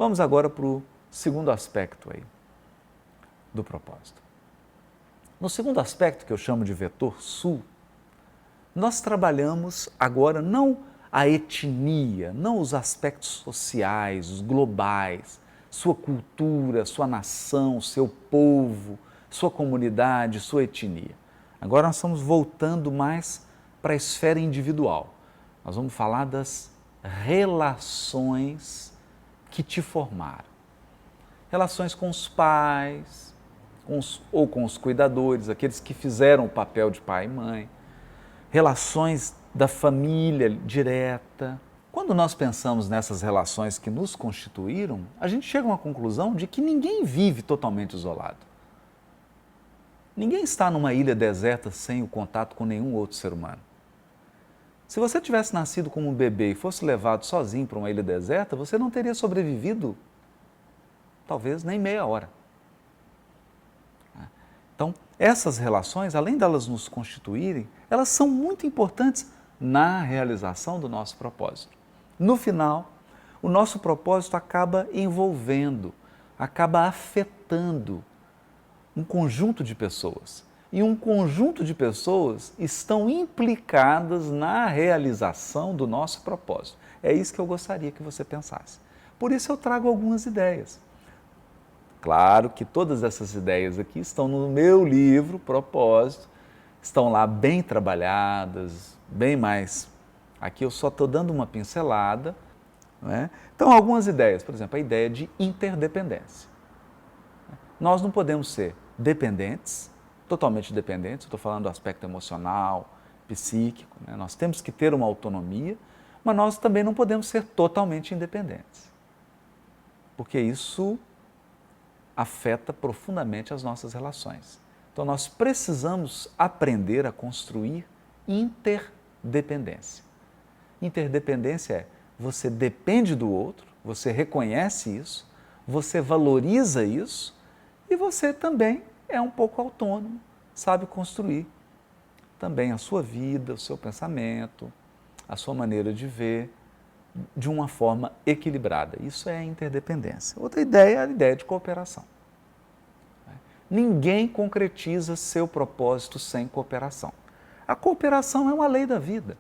Vamos agora para o segundo aspecto aí do propósito. No segundo aspecto, que eu chamo de vetor sul, nós trabalhamos agora não a etnia, não os aspectos sociais, os globais, sua cultura, sua nação, seu povo, sua comunidade, sua etnia. Agora nós estamos voltando mais para a esfera individual. Nós vamos falar das relações que te formaram. Relações com os pais, ou com os cuidadores, aqueles que fizeram o papel de pai e mãe. Relações da família direta. Quando nós pensamos nessas relações que nos constituíram, a gente chega a uma conclusão de que ninguém vive totalmente isolado. Ninguém está numa ilha deserta sem o contato com nenhum outro ser humano. Se você tivesse nascido como um bebê e fosse levado sozinho para uma ilha deserta, você não teria sobrevivido, talvez, nem meia hora. Então, essas relações, além delas nos constituírem, elas são muito importantes na realização do nosso propósito. No final, o nosso propósito acaba envolvendo, acaba afetando um conjunto de pessoas. E um conjunto de pessoas estão implicadas na realização do nosso propósito. É isso que eu gostaria que você pensasse. Por isso eu trago algumas ideias. Claro que todas essas ideias aqui estão no meu livro, Propósito, estão lá bem trabalhadas, bem mais. Aqui eu só estou dando uma pincelada, não é? Então, algumas ideias, por exemplo, a ideia de interdependência. Nós não podemos ser dependentes, totalmente dependentes, estou falando do aspecto emocional, psíquico, né? Nós temos que ter uma autonomia, mas nós também não podemos ser totalmente independentes, porque isso afeta profundamente as nossas relações. Então, nós precisamos aprender a construir interdependência. Interdependência é você depende do outro, você reconhece isso, você valoriza isso e você também é um pouco autônomo, sabe construir também a sua vida, o seu pensamento, a sua maneira de ver de uma forma equilibrada. Isso é a interdependência. Outra ideia é a ideia de cooperação. Ninguém concretiza seu propósito sem cooperação. A cooperação é uma lei da vida.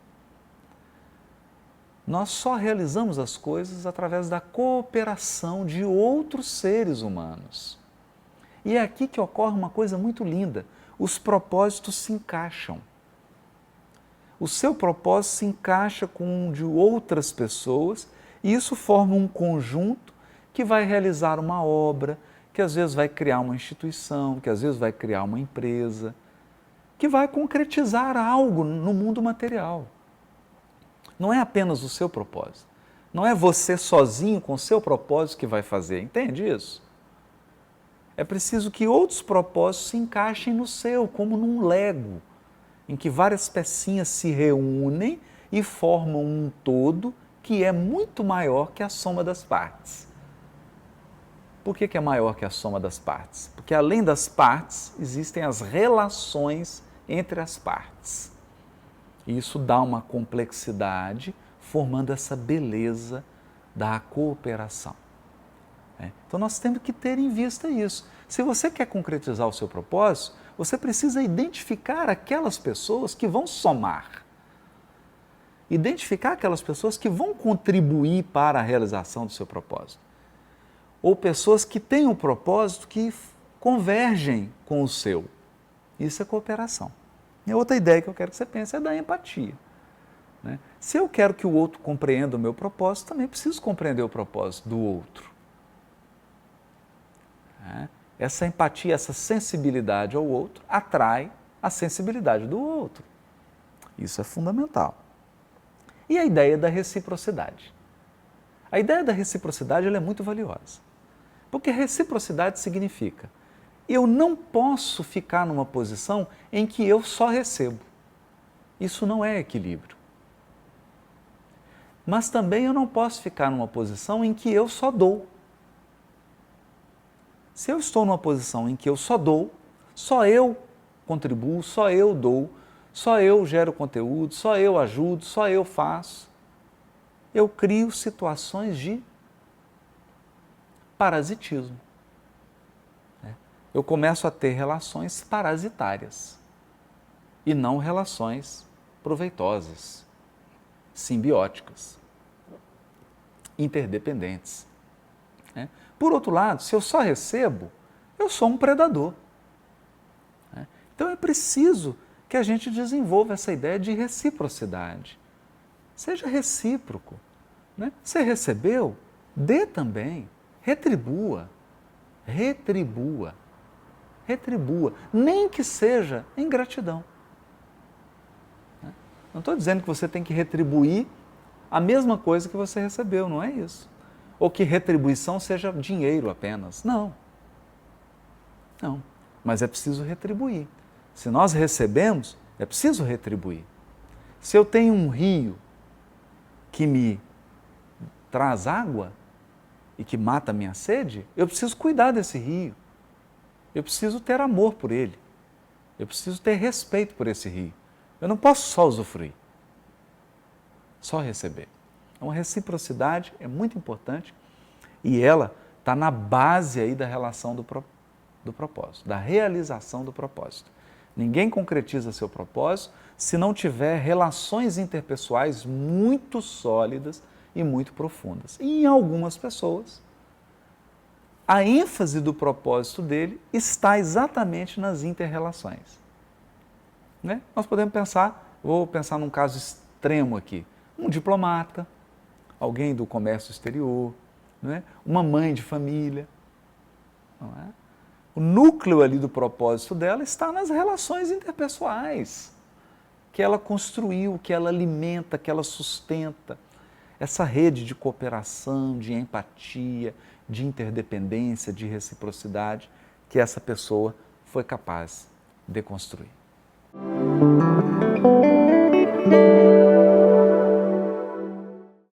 Nós só realizamos as coisas através da cooperação de outros seres humanos. E é aqui que ocorre uma coisa muito linda. Os propósitos se encaixam. O seu propósito se encaixa com um de outras pessoas e isso forma um conjunto que vai realizar uma obra, que às vezes vai criar uma instituição, que às vezes vai criar uma empresa, que vai concretizar algo no mundo material. Não é apenas o seu propósito. Não é você sozinho com o seu propósito que vai fazer, entende isso? É preciso que outros propósitos se encaixem no seu, como num Lego, em que várias pecinhas se reúnem e formam um todo que é muito maior que a soma das partes. Por que é maior que a soma das partes? Porque além das partes, existem as relações entre as partes. E isso dá uma complexidade, formando essa beleza da cooperação. Então nós temos que ter em vista isso. Se você quer concretizar o seu propósito, você precisa identificar aquelas pessoas que vão somar. Identificar aquelas pessoas que vão contribuir para a realização do seu propósito. Ou pessoas que têm um propósito que convergem com o seu. Isso é cooperação. E outra ideia que eu quero que você pense é da empatia. Né? Se eu quero que o outro compreenda o meu propósito, também preciso compreender o propósito do outro. Essa empatia, essa sensibilidade ao outro atrai a sensibilidade do outro. Isso é fundamental. E a ideia da reciprocidade. A ideia da reciprocidade ela é muito valiosa. Porque reciprocidade significa eu não posso ficar numa posição em que eu só recebo. Isso não é equilíbrio. Mas também eu não posso ficar numa posição em que eu só dou. Se eu estou numa posição em que eu só dou, só eu contribuo, só eu dou, só eu gero conteúdo, só eu ajudo, só eu faço, eu crio situações de parasitismo. Eu começo a ter relações parasitárias e não relações proveitosas, simbióticas, interdependentes. Por outro lado, se eu só recebo, eu sou um predador. Então é preciso que a gente desenvolva essa ideia de reciprocidade. Seja recíproco. Você recebeu, dê também, retribua, retribua, retribua, nem que seja em gratidão. Não estou dizendo que você tem que retribuir a mesma coisa que você recebeu, não é isso. Ou que retribuição seja dinheiro apenas. Não. Não. Mas é preciso retribuir. Se nós recebemos, é preciso retribuir. Se eu tenho um rio que me traz água e que mata a minha sede, eu preciso cuidar desse rio. Eu preciso ter amor por ele. Eu preciso ter respeito por esse rio. Eu não posso só usufruir, só receber. Uma reciprocidade é muito importante e ela está na base aí da relação do propósito, da realização do propósito. Ninguém concretiza seu propósito se não tiver relações interpessoais muito sólidas e muito profundas. E em algumas pessoas, a ênfase do propósito dele está exatamente nas inter-relações. Nós podemos pensar, vou pensar num caso extremo aqui, um diplomata, alguém do comércio exterior, uma mãe de família. O núcleo ali do propósito dela está nas relações interpessoais, que ela construiu, que ela alimenta, que ela sustenta. Essa rede de cooperação, de empatia, de interdependência, de reciprocidade, que essa pessoa foi capaz de construir.